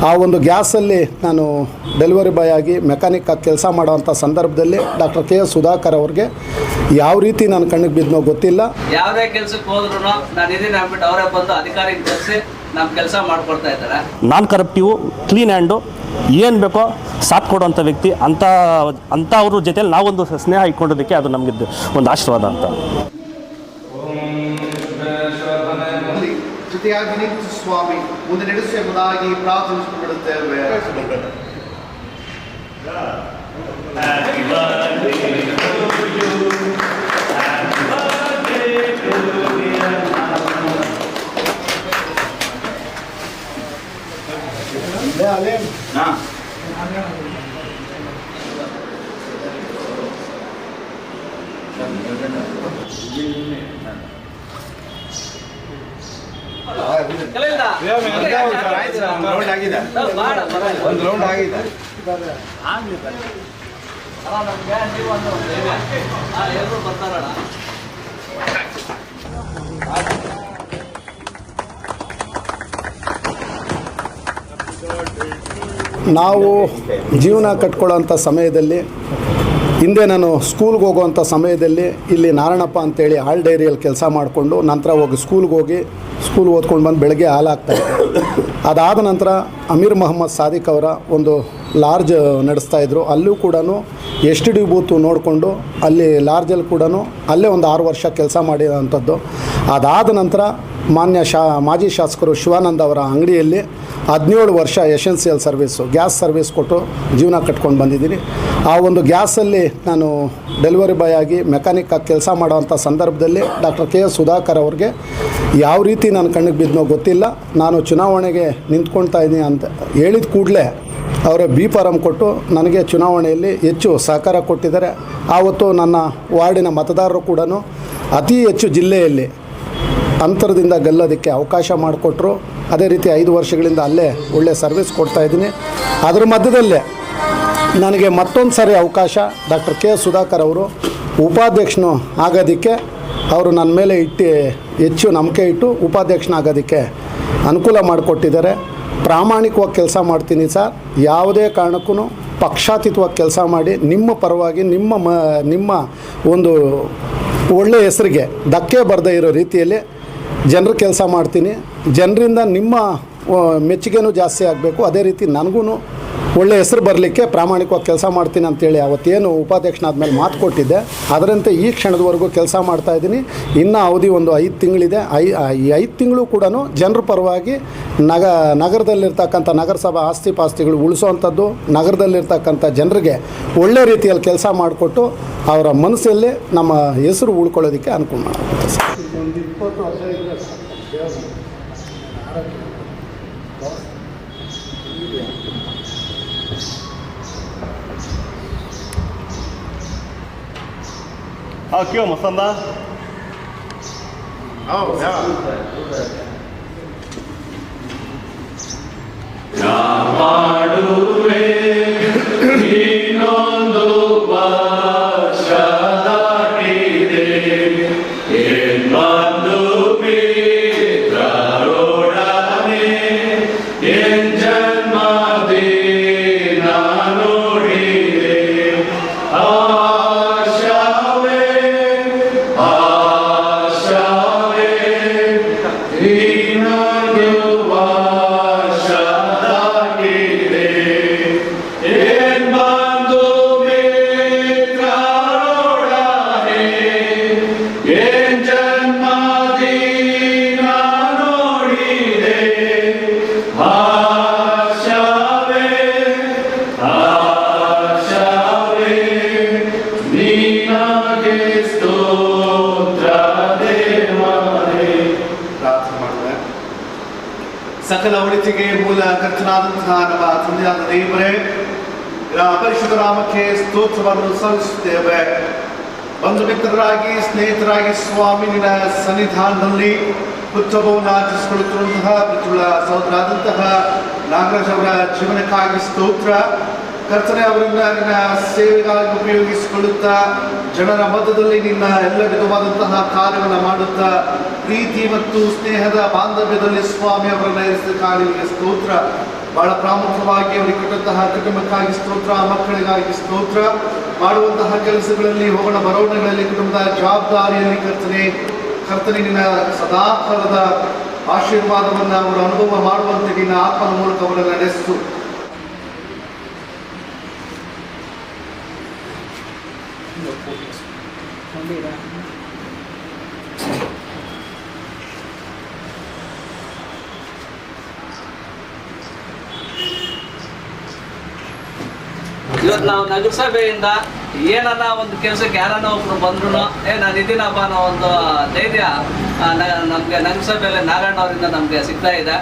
ಆ ಒಂದು ಗ್ಯಾಸಲ್ಲಿ ನಾನು ಡೆಲಿವರಿ ಬಾಯ್ ಆಗಿ ಮೆಕ್ಯಾನಿಕ್ ಆಗಿ ಕೆಲಸ ಮಾಡೋವಂಥ ಸಂದರ್ಭದಲ್ಲಿ ಡಾಕ್ಟರ್ ಕೆ ಎಸ್ ಸುಧಾಕರ್ ಅವ್ರಿಗೆ ಯಾವ ರೀತಿ ನನ್ನ ಕಣ್ಣಿಗೆ ಬಿದ್ದನೋ ಗೊತ್ತಿಲ್ಲ. ಯಾವುದೇ ಕೆಲಸಕ್ಕೆ ಹೋದ್ರೂ ನಾನು ಇದೀನಿ ಅಂದ್ಬಿಟ್ಟು ಅವರೇ ಬಂದು ಅಧಿಕಾರಿಗೆ ಕಳಿಸಿ ನಮ್ಮ ಕೆಲಸ ಮಾಡಿಕೊಡ್ತಾ ಇದ್ದಾರೆ. ನಾನ್ ಕರಪ್ಟಿವ್, ಕ್ಲೀನ್ ಹ್ಯಾಂಡು, ಏನು ಬೇಕೋ ಸಾಥ್ ಕೊಡುವಂಥ ವ್ಯಕ್ತಿ ಅಂಥವ್ರ ಜೊತೆಲಿ ನಾವೊಂದು ಸ್ನೇಹ ಇಟ್ಕೊಂಡಿದ್ದಕ್ಕೆ ಅದು ನಮಗೆ ಒಂದು ಆಶೀರ್ವಾದ ಅಂತ. ಜೊತೆಯಾಗಿ ನಿಂತು ಸ್ವಾಮಿ ಮುಂದೆ ನಡೆಸುವುದಾಗಿ ಪ್ರಾರ್ಥಿಸಿಕೊಳ್ಳುತ್ತೇವೆ. ನಾವು ಜೀವನ ಕಟ್ಕೊಳ್ಳೋಂಥ ಸಮಯದಲ್ಲಿ, ಹಿಂದೆ ನಾನು ಸ್ಕೂಲ್ಗೆ ಹೋಗುವಂಥ ಸಮಯದಲ್ಲಿ ಇಲ್ಲಿ ನಾರಾಯಣಪ್ಪ ಅಂತೇಳಿ ಹಾಲ್ ಡೈರಿಯಲ್ಲಿ ಕೆಲಸ ಮಾಡಿಕೊಂಡು ನಂತರ ಹೋಗಿ ಸ್ಕೂಲ್ ಓದ್ಕೊಂಡು ಬಂದು ಬೆಳಗ್ಗೆ ಹಾಲು ಹಾಕ್ತಾಯಿದ್ದೆ. ಅದಾದ ನಂತರ ಅಮೀರ್ ಮೊಹಮ್ಮದ್ ಸಾದಿಕ್ ಅವರ ಒಂದು ಲಾರ್ಜ್ ನಡೆಸ್ತಾಯಿದ್ರು. ಅಲ್ಲೂ ಕೂಡ STD ಬೂತು ನೋಡಿಕೊಂಡು ಅಲ್ಲಿ ಲಾರ್ಜಲ್ಲಿ ಕೂಡ ಅಲ್ಲೇ ಒಂದು 6 ವರ್ಷ ಕೆಲಸ ಮಾಡಿರೋವಂಥದ್ದು. ಅದಾದ ನಂತರ ಮಾಜಿ ಶಾಸಕರು ಶಿವಾನಂದ ಅವರ ಅಂಗಡಿಯಲ್ಲಿ 17 ವರ್ಷ ಎಸೆನ್ಸಿಯಲ್ ಸರ್ವಿಸು, ಗ್ಯಾಸ್ ಸರ್ವಿಸ್ ಕೊಟ್ಟು ಜೀವನ ಕಟ್ಕೊಂಡು ಬಂದಿದ್ದೀನಿ. ಆ ಒಂದು ಗ್ಯಾಸಲ್ಲಿ ನಾನು ಡೆಲಿವರಿ ಬಾಯ್ ಆಗಿ ಮೆಕ್ಯಾನಿಕ್ ಆಗಿ ಕೆಲಸ ಮಾಡೋವಂಥ ಸಂದರ್ಭದಲ್ಲಿ ಡಾಕ್ಟರ್ ಕೆ ಎಸ್ ಸುಧಾಕರ್ ಅವ್ರಿಗೆ ಯಾವ ರೀತಿ ನನ್ನ ಕಣ್ಣಿಗೆ ಬಿದ್ದನೋ ಗೊತ್ತಿಲ್ಲ. ನಾನು ಚುನಾವಣೆಗೆ ನಿಂತ್ಕೊಳ್ತಾ ಇದ್ದೀನಿ ಅಂತ ಹೇಳಿದ ಕೂಡಲೇ ಅವರೇ ಬಿ ಫಾರಮ್ ಕೊಟ್ಟು ನನಗೆ ಚುನಾವಣೆಯಲ್ಲಿ ಹೆಚ್ಚು ಸಹಕಾರ ಕೊಟ್ಟಿದ್ದಾರೆ. ಆವತ್ತು ನನ್ನ ವಾರ್ಡಿನ ಮತದಾರರು ಕೂಡ ಅತಿ ಹೆಚ್ಚು ಜಿಲ್ಲೆಯಲ್ಲಿ ಅಂತರದಿಂದ ಗೆಲ್ಲೋದಕ್ಕೆ ಅವಕಾಶ ಮಾಡಿಕೊಟ್ರು. ಅದೇ ರೀತಿ 5 ವರ್ಷಗಳಿಂದ ಅಲ್ಲೇ ಒಳ್ಳೆ ಸರ್ವಿಸ್ ಕೊಡ್ತಾಯಿದ್ದೀನಿ. ಅದರ ಮಧ್ಯದಲ್ಲೇ ನನಗೆ ಮತ್ತೊಂದು ಸಾರಿ ಅವಕಾಶ ಡಾಕ್ಟರ್ ಕೆ ಎಸ್ ಸುಧಾಕರ್ ಅವರು ಉಪಾಧ್ಯಕ್ಷನು ಆಗೋದಕ್ಕೆ ಅವರು ನನ್ನ ಮೇಲೆ ಹೆಚ್ಚು ನಂಬಿಕೆ ಇಟ್ಟು ಉಪಾಧ್ಯಕ್ಷನಾಗೋದಕ್ಕೆ ಅನುಕೂಲ ಮಾಡಿಕೊಟ್ಟಿದ್ದಾರೆ. ಪ್ರಾಮಾಣಿಕವಾಗಿ ಕೆಲಸ ಮಾಡ್ತೀನಿ ಸರ್, ಯಾವುದೇ ಕಾರಣಕ್ಕೂ ಪಕ್ಷಾತೀತವಾಗಿ ಕೆಲಸ ಮಾಡಿ ನಿಮ್ಮ ಪರವಾಗಿ ನಿಮ್ಮ ಒಂದು ಒಳ್ಳೆಯ ಹೆಸರಿಗೆ ಧಕ್ಕೆ ಬರದೇ ಇರೋ ರೀತಿಯಲ್ಲಿ ಜನರ ಕೆಲಸ ಮಾಡ್ತೀನಿ. ಜನರಿಂದ ನಿಮ್ಮ ಮೆಚ್ಚುಗೆನೂ ಜಾಸ್ತಿ ಆಗಬೇಕು, ಅದೇ ರೀತಿ ನನಗೂ ಒಳ್ಳೆಯ ಹೆಸರು ಬರಲಿಕ್ಕೆ ಪ್ರಾಮಾಣಿಕವಾಗಿ ಕೆಲಸ ಮಾಡ್ತೀನಿ ಅಂತೇಳಿ ಅವತ್ತೇನು ಉಪಾಧ್ಯಕ್ಷನಾದ್ಮೇಲೆ ಮಾತು ಕೊಟ್ಟಿದ್ದೆ ಅದರಂತೆ ಈ ಕ್ಷಣದವರೆಗೂ ಕೆಲಸ ಮಾಡ್ತಾಯಿದ್ದೀನಿ. ಇನ್ನೂ ಅವಧಿ ಒಂದು 5 ತಿಂಗಳಿದೆ. ಈ 5 ತಿಂಗಳು ಕೂಡ ಜನರ ಪರವಾಗಿ ನಗರದಲ್ಲಿರ್ತಕ್ಕಂಥ ನಗರಸಭಾ ಆಸ್ತಿ ಪಾಸ್ತಿಗಳು ಉಳಿಸೋವಂಥದ್ದು, ನಗರದಲ್ಲಿರ್ತಕ್ಕಂಥ ಜನರಿಗೆ ಒಳ್ಳೆ ರೀತಿಯಲ್ಲಿ ಕೆಲಸ ಮಾಡಿಕೊಟ್ಟು ಅವರ ಮನಸ್ಸಲ್ಲಿ ನಮ್ಮ ಹೆಸರು ಉಳ್ಕೊಳ್ಳೋದಕ್ಕೆ ಅನುಕೂಲ ಮಾಡುತ್ತೆ ಸರ್. ಒಂದು 20 ವರ್ಷ ಇದೆ ಸರ್. क्यों मसंदा? ಸಕಲ ಒಳಿತಿಗೆ ಮೂಲ ಕರ್ತನಾದಂತಹ ನಮ್ಮ ತಂದೆಯಾದ ದೇವರೇ, ಪರಿಶುದ್ಧ ನಾಮಕ್ಕೆ ಸ್ತೋತ್ರವನ್ನು ಸಲ್ಲಿಸುತ್ತೇವೆ. ಬಂಧು ಮಿತ್ರರಾಗಿ ಸ್ನೇಹಿತರಾಗಿ ಸ್ವಾಮಿ ನಿನ್ನ ಸನ್ನಿಧಾನದಲ್ಲಿ ಉತ್ಸವವನ್ನು ಆಚರಿಸಿಕೊಳ್ಳುತ್ತಿರುವಂತಹ ಪ್ರತಿಗಳ ಸಹೋದರಾದಂತಹ ನಾಗರಾಜ್ ಅವರ ಜೀವನಕ್ಕಾಗಿ ಸ್ತೋತ್ರ. ಕರ್ತನೆ, ಅವರನ್ನ ನಿನ್ನ ಸೇವೆಗಾಗಿ ಉಪಯೋಗಿಸಿಕೊಳ್ಳುತ್ತಾ ಜನರ ಮಧ್ಯದಲ್ಲಿ ನಿನ್ನ ಎಲ್ಲ ವಿಧವಾದಂತಹ ಕಾರ್ಯವನ್ನು ಮಾಡುತ್ತಾ ಪ್ರೀತಿ ಮತ್ತು ಸ್ನೇಹದ ಬಾಂಧವ್ಯದಲ್ಲಿ ಸ್ವಾಮಿ ಅವರನ್ನ ಇರಿಸಿದ ಕಾಲಿಗೆ ಸ್ತೋತ್ರ. ಬಹಳ ಪ್ರಾಮುಖ್ಯವಾಗಿ ಅವರಿಗೆ ಕೊಟ್ಟಂತಹ ಕುಟುಂಬಕ್ಕಾಗಿ ಸ್ತೋತ್ರ, ಮಕ್ಕಳಿಗಾಗಿ ಸ್ತೋತ್ರ. ಮಾಡುವಂತಹ ಕೆಲಸಗಳಲ್ಲಿ, ಹೋಗೋಣ ಬರೋಣಗಳಲ್ಲಿ, ಕುಟುಂಬದ ಜವಾಬ್ದಾರಿಯಲ್ಲಿ ಕರ್ತನೆ ನಿನ್ನ ಸದಾಕಾಲದ ಆಶೀರ್ವಾದವನ್ನು ಅವರು ಅನುಭವ ಮಾಡುವಂತೆ ನಿನ್ನ ಆತ್ಮದ ಮೂಲಕ ಅವರನ್ನು ನಡೆಸು. ಇವತ್ತು ನಾವು ನಗರಸಭೆಯಿಂದ ಏನನ್ನ ಒಂದು ಕೆಲಸಕ್ಕೆ ಯಾರನ್ನ ಒಬ್ರು ಬಂದ್ರು ನಾನು ಇದೀನಪ್ಪ ಅನ್ನೋ ಒಂದು ಧೈರ್ಯ ನಮಗೆ ನಗರಸಭೆಯಲ್ಲಿ ನಾರಾಯಣ ಅವರಿಂದ ನಮಗೆ ಸಿಗ್ತಾ ಇದೆ.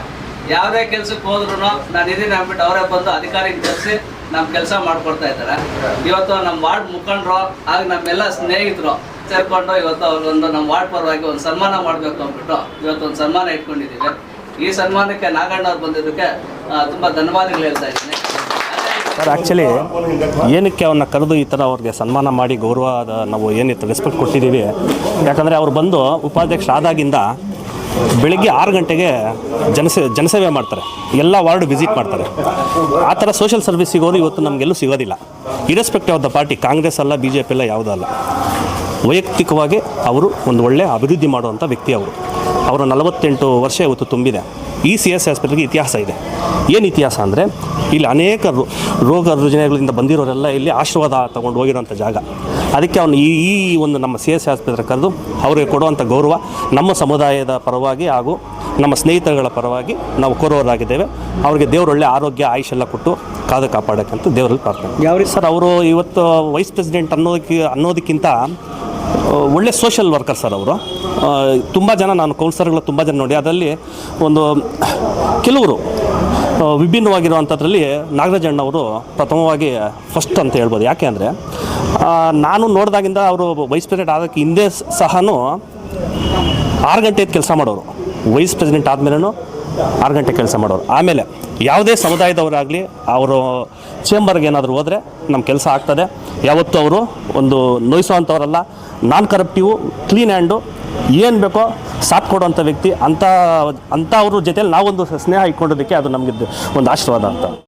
ಯಾವುದೇ ಕೆಲಸಕ್ಕೆ ಹೋದ್ರು ನಾನು ಇದೀನಿ ಅಂದ್ಬಿಟ್ಟು ಅವರೇ ಬಂದು ಅಧಿಕಾರಿಗೆ ಕರೆಸಿ ನಮ್ಮ ಕೆಲಸ ಮಾಡಿಕೊಡ್ತಾ ಇದ್ದಾರೆ. ಇವತ್ತು ನಮ್ಮ ವಾರ್ಡ್ ಮುಖಂಡರು ಹಾಗೆ ನಮ್ಮೆಲ್ಲ ಸ್ನೇಹಿತರು ಸೇರ್ಕೊಂಡು ಇವತ್ತು ಅವ್ರಿಗೊಂದು ನಮ್ಮ ವಾರ್ಡ್ ಪರವಾಗಿ ಒಂದು ಸನ್ಮಾನ ಮಾಡಬೇಕು ಅಂದ್ಬಿಟ್ಟು ಇವತ್ತು ಒಂದು ಸನ್ಮಾನ ಇಟ್ಕೊಂಡಿದ್ದೀವಿ. ಈ ಸನ್ಮಾನಕ್ಕೆ ನಾಗಣ್ಣ ಅವ್ರು ಬಂದಿದ್ದಕ್ಕೆ ತುಂಬ ಧನ್ಯವಾದಗಳು ಹೇಳ್ತಾ ಇದ್ದೀನಿ. ಸರ್, ಆ್ಯಕ್ಚುಲಿ ಏನಕ್ಕೆ ಅವನ್ನ ಕರೆದು ಈ ಥರ ಅವ್ರಿಗೆ ಸನ್ಮಾನ ಮಾಡಿ ಗೌರವ ನಾವು ಏನಿತ್ತು ರೆಸ್ಪೆಕ್ಟ್ ಕೊಟ್ಟಿದ್ದೀವಿ, ಯಾಕಂದರೆ ಅವ್ರು ಬಂದು ಉಪಾಧ್ಯಕ್ಷ ಆದಾಗಿಂದ ಬೆಳಿಗ್ಗೆ 6 ಗಂಟೆಗೆ ಜನಸೇವೆ ಮಾಡ್ತಾರೆ, ಎಲ್ಲ ವಾರ್ಡ್ ವಿಸಿಟ್ ಮಾಡ್ತಾರೆ. ಆ ಥರ ಸೋಷಿಯಲ್ ಸರ್ವಿಸ್ ಸಿಗೋರು ಇವತ್ತು ನಮಗೆಲ್ಲೂ ಸಿಗೋದಿಲ್ಲ. Irrespective of the party, Congress ಅಲ್ಲ, BJP ಎಲ್ಲ ಯಾವುದೂ ಅಲ್ಲ. ವೈಯಕ್ತಿಕವಾಗಿ ಅವರು ಒಂದು ಒಳ್ಳೆಯ ಅಭಿವೃದ್ಧಿ ಮಾಡುವಂಥ ವ್ಯಕ್ತಿ ಅವರು. ಅವರ 48 ವರ್ಷ ಇವತ್ತು ತುಂಬಿದೆ. ಈ CSI ಆಸ್ಪತ್ರೆಗೆ ಇತಿಹಾಸ ಇದೆ. ಏನು ಇತಿಹಾಸ ಅಂದರೆ ಇಲ್ಲಿ ಅನೇಕ ರೋಗ ರುಜಿನಗಳಿಂದ ಬಂದಿರೋರೆಲ್ಲ ಇಲ್ಲಿ ಆಶೀರ್ವಾದ ತಗೊಂಡು ಹೋಗಿರೋಂಥ ಜಾಗ. ಅದಕ್ಕೆ ಅವನು ಈ ಒಂದು ನಮ್ಮ CSI ಆಸ್ಪತ್ರೆ ಕರೆದು ಅವರಿಗೆ ಕೊಡುವಂಥ ಗೌರವ ನಮ್ಮ ಸಮುದಾಯದ ಪರವಾಗಿ ಹಾಗೂ ನಮ್ಮ ಸ್ನೇಹಿತರುಗಳ ಪರವಾಗಿ ನಾವು ಕೋರೋರಾಗಿದ್ದೇವೆ. ಅವರಿಗೆ ದೇವರು ಒಳ್ಳೆ ಆರೋಗ್ಯ ಆಯುಷೆಲ್ಲ ಕೊಟ್ಟು ಕಾದು ಕಾಪಾಡೋಕ್ಕಂತ ದೇವರಲ್ಲಿ ಪ್ರಾರ್ಥನೆ. ಯಾವ ರೀತಿ ಸರ್, ಅವರು ಇವತ್ತು ವೈಸ್ ಪ್ರೆಸಿಡೆಂಟ್ ಅನ್ನೋದಕ್ಕಿಂತ ಒಳ್ಳೆ ಸೋಷಿಯಲ್ ವರ್ಕರ್ ಸರ್ ಅವರು. ತುಂಬ ಜನ ನಾನು ಕೌನ್ಸಿಲರ್ಗಳು ತುಂಬ ಜನ ನೋಡಿ, ಅದರಲ್ಲಿ ಒಂದು ಕೆಲವರು ವಿಭಿನ್ನವಾಗಿರುವಂಥದ್ರಲ್ಲಿ ನಾಗರಾಜಣ್ಣವರು ಪ್ರಥಮವಾಗಿ ಫಸ್ಟ್ ಅಂತ ಹೇಳ್ಬೋದು. ಯಾಕೆ ಅಂದರೆ ನಾನು ನೋಡಿದಾಗಿಂದ ಅವರು ವೈಸ್ ಪ್ರೆಸಿಡೆಂಟ್ ಆಗೋಕ್ಕೆ ಹಿಂದೆ ಸಹನೂ 6 ಗಂಟೆ ಕೆಲಸ ಮಾಡೋರು. ವೈಸ್ ಪ್ರೆಸಿಡೆಂಟ್ ಆದಮೇಲೂ 6 ಗಂಟೆ ಕೆಲಸ ಮಾಡೋರು. ಆಮೇಲೆ ಯಾವುದೇ ಸಮುದಾಯದವರಾಗಲಿ ಅವರು ಚೇಂಬರ್ಗೆ ಏನಾದರೂ ಹೋದರೆ ನಮ್ಮ ಕೆಲಸ ಆಗ್ತದೆ. ಯಾವತ್ತೂ ಅವರು ಒಂದು ನೋಯಿಸೋವಂಥವರಲ್ಲ, ನಾನ್ ಕರಪ್ಟಿವು, ಕ್ಲೀನ್ ಹ್ಯಾಂಡು, ಏನು ಬೇಕೋ ಸಾಥ್ ಕೊಡುವಂಥ ವ್ಯಕ್ತಿ. ಅಂಥವ್ರ ಜೊತೆಯಲ್ಲಿ ನಾವೊಂದು ಸ್ನೇಹ ಇಟ್ಕೊಂಡಿದ್ದಕ್ಕೆ ಅದು ನಮಗೆ ಒಂದು ಆಶೀರ್ವಾದ ಅಂತ.